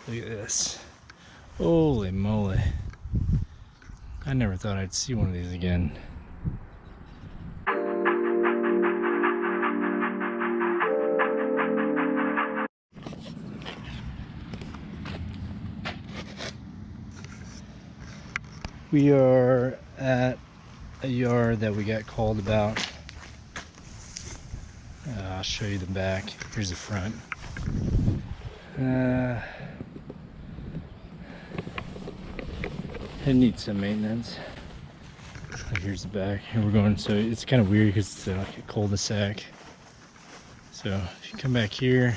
Look at this. Holy moly. I never thought I'd see one of these again. We are at a yard that we got called about. I'll show you the back. Here's the front. It needs some maintenance. Here's the back. Here we're going. So it's kind of weird because it's like a cul-de-sac. So if you come back here,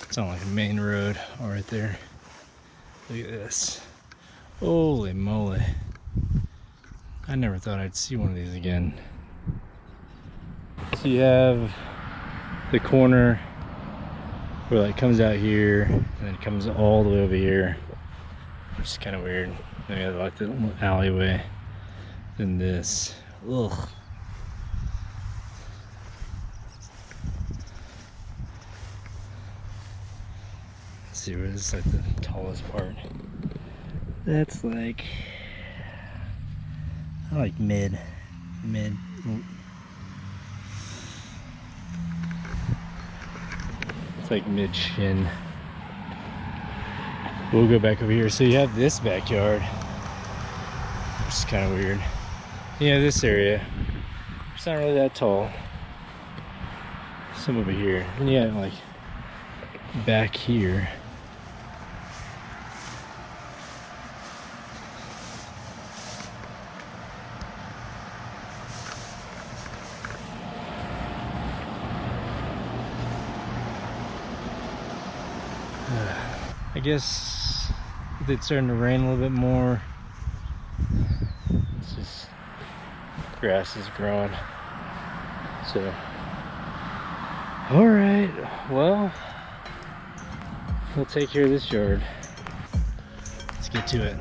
it's on like a main road. All right there. Look at this. Holy moly. I never thought I'd see one of these again. So you have the corner where it comes out here and then it comes all the way over here, which is kind of weird. Then you have like the little alleyway. Then this. Ugh. Let's see where this is like the tallest part. That's like mid. It's like mid shin. We'll go back over here. So you have this backyard, which is kind of weird. Yeah, this area, it's not really that tall. Some over here, and yeah, like back here. I guess if it's starting to rain a little bit more, it's just grass is growing. So, all right, well, we'll take care of this yard. Let's get to it.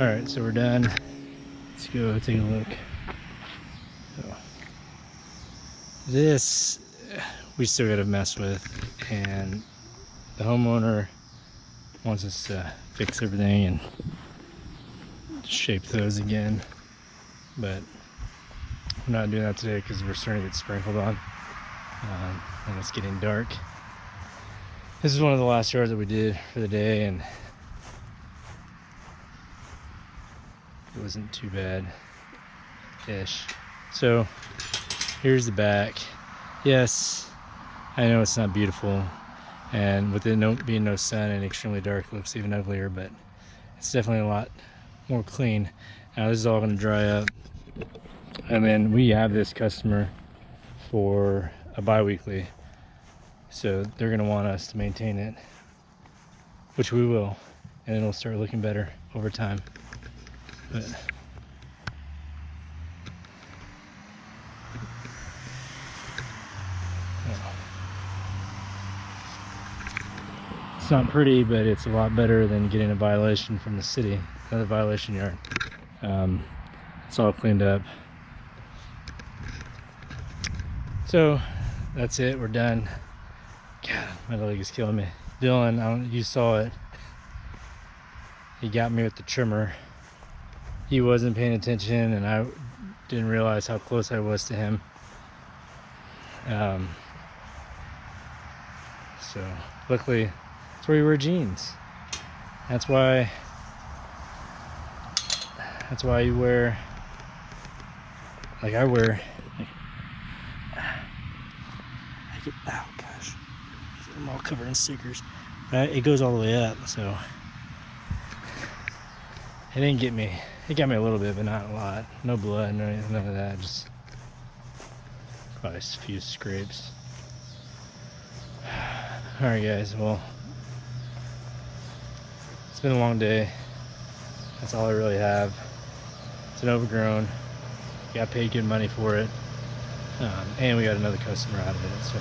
All right, so we're done. Let's go take a look. So, this we still got to mess with, and the homeowner wants us to fix everything and shape those again, but we're not doing that today because we're starting to get sprinkled on, and it's getting dark. This is one of the last yards that we did for the day, and it wasn't too bad ish. So here's the back. Yes, I know it's not beautiful, and with it being no sun and extremely dark, it looks even uglier, but it's definitely a lot more clean. Now this is all going to dry up, and then we have this customer for a bi-weekly, so they're going to want us to maintain it, which we will, and it'll start looking better over time. But it's not pretty, but it's a lot better than getting a violation from the city, another violation yard. It's all cleaned up. So that's it, we're done. God, my leg is killing me. Dylan, you saw it. He got me with the trimmer. He wasn't paying attention, and I didn't realize how close I was to him. So luckily, that's where you wear jeans. That's why you wear, like I wear, oh gosh, I'm all covered in stickers. But it goes all the way up, so it didn't get me. It got me a little bit, but not a lot. No blood, none of that. Just probably a few scrapes. All right, guys. Well, it's been a long day. That's all I really have. It's an Overgrown. Got paid good money for it, and we got another customer out of it. So.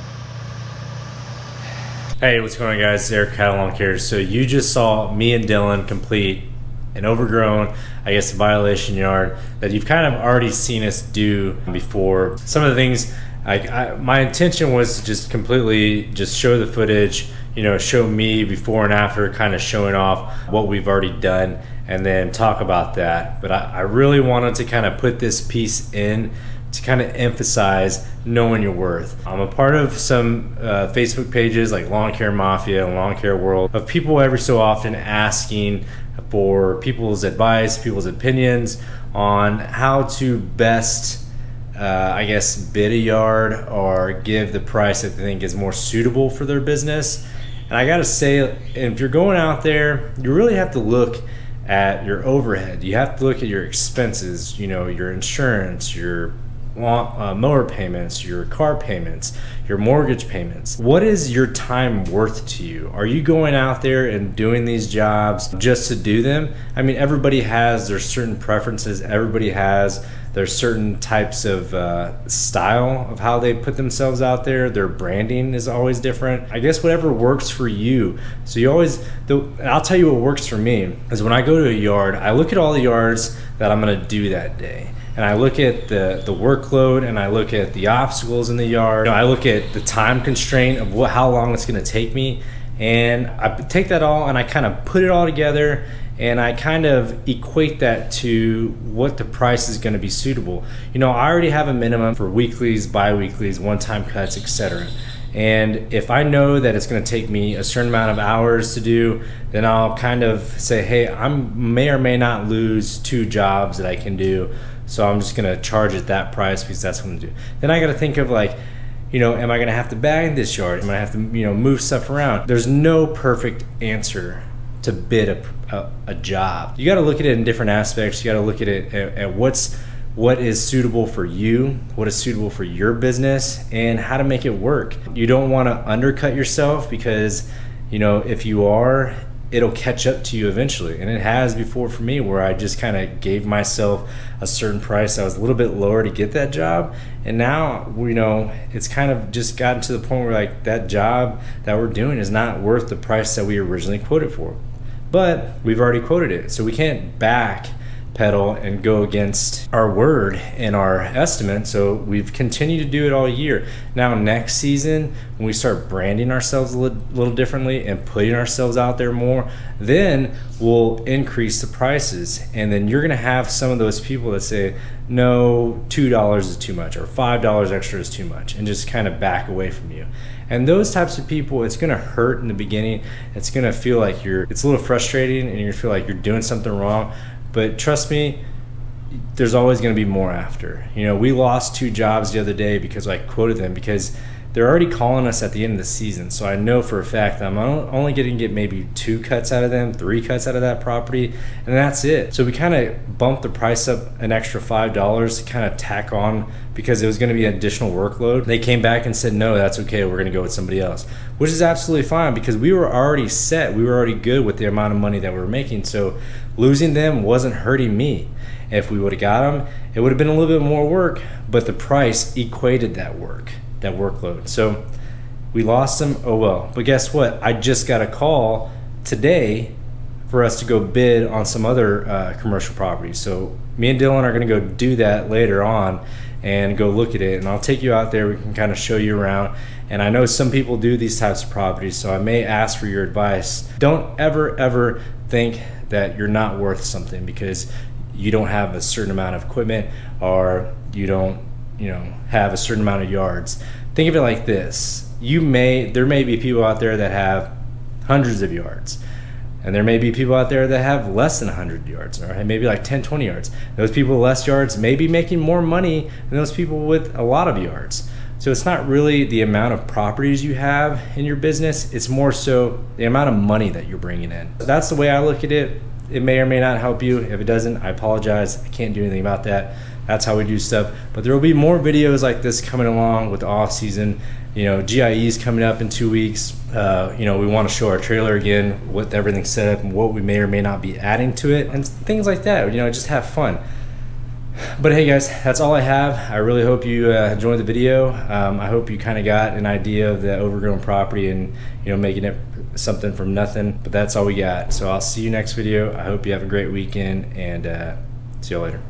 Hey, what's going on, guys? It's Eric Cattle Lawn Care. So you just saw me and Dylan complete an Overgrown, I guess, a violation yard that you've kind of already seen us do before. Some of the things, my intention was to just completely just show the footage, you know, show me before and after, kind of showing off what we've already done, and then talk about that. But I really wanted to kind of put this piece in to kind of emphasize knowing your worth. I'm a part of some Facebook pages like Lawn Care Mafia and Lawn Care World, of people every so often asking for people's advice, people's opinions on how to best, I guess, bid a yard or give the price that they think is more suitable for their business. And I gotta say, if you're going out there, you really have to look at your overhead. You have to look at your expenses, you know, your insurance, your mower payments, your car payments, your mortgage payments. What is your time worth to you? Are you going out there and doing these jobs just to do them? I mean, everybody has their certain preferences. Everybody has their certain types of style of how they put themselves out there. Their branding is always different. I guess whatever works for you. So you always, I'll tell you what works for me is when I go to a yard, I look at all the yards that I'm gonna do that day. And I look at the workload, and I look at the obstacles in the yard. You know, I look at the time constraint of how long it's going to take me, and I take that all and I kind of put it all together, and I kind of equate that to what the price is going to be suitable. You know, I already have a minimum for weeklies, bi-weeklies, one-time cuts, etc. And if I know that it's going to take me a certain amount of hours to do, then I'll kind of say, hey, I may or may not lose 2 jobs that I can do. So I'm just gonna charge it that price because that's what I'm gonna do. Then I gotta think of, like, you know, am I gonna have to bag this yard? Am I gonna have to, you know, move stuff around? There's no perfect answer to bid a job. You gotta look at it in different aspects. You gotta look at it at what is suitable for you, what is suitable for your business, and how to make it work. You don't wanna undercut yourself because, you know, if you are, it'll catch up to you eventually. And it has before for me, where I just kind of gave myself a certain price. I was a little bit lower to get that job. And now, you know, it's kind of just gotten to the point where, like, that job that we're doing is not worth the price that we originally quoted for. but we've already quoted it, so we can't backpedal and go against our word and our estimate. So we've continued to do it all year. Now next season, when we start branding ourselves a little differently and putting ourselves out there more, then we'll increase the prices. And then you're gonna have some of those people that say, no, $2 is too much, or $5 extra is too much, and just kind of back away from you. And those types of people, it's gonna hurt in the beginning. It's gonna feel like it's a little frustrating, and you feel like you're doing something wrong. But trust me, there's always gonna be more after. You know, we lost 2 jobs the other day because I quoted them, because they're already calling us at the end of the season. So I know for a fact that I'm only getting to get maybe 2 cuts out of them, 3 cuts out of that property, and that's it. So we kind of bumped the price up an extra $5 to kind of tack on, because it was going to be an additional workload. They came back and said, no, that's okay, we're going to go with somebody else, which is absolutely fine, because we were already set. We were already good with the amount of money that we were making. So losing them wasn't hurting me. If we would have got them, it would have been a little bit more work, but the price equated that workload. So we lost them, oh well. But guess what? I just got a call today for us to go bid on some other commercial properties. So me and Dylan are gonna go do that later on and go look at it. And I'll take you out there, we can kind of show you around. And I know some people do these types of properties, so I may ask for your advice. Don't ever think that you're not worth something because you don't have a certain amount of equipment, or you don't have a certain amount of yards. Think of it like this. There may be people out there that have hundreds of yards, and there may be people out there that have less than 100 yards, or maybe like 10, 20 yards. Those people with less yards may be making more money than those people with a lot of yards. So it's not really the amount of properties you have in your business, it's more so the amount of money that you're bringing in. That's the way I look at it. It may or may not help you. If it doesn't, I apologize. I can't do anything about that. That's how we do stuff. But there will be more videos like this coming along with the off season. You know, GIE is coming up in 2 weeks. We want to show our trailer again, what everything's set up and what we may or may not be adding to it, and things like that. Just have fun. But hey guys, that's all I have. I really hope you enjoyed the video. I hope you kind of got an idea of the overgrown property and making it something from nothing. But that's all we got. So I'll see you next video. I hope you have a great weekend, and see you later.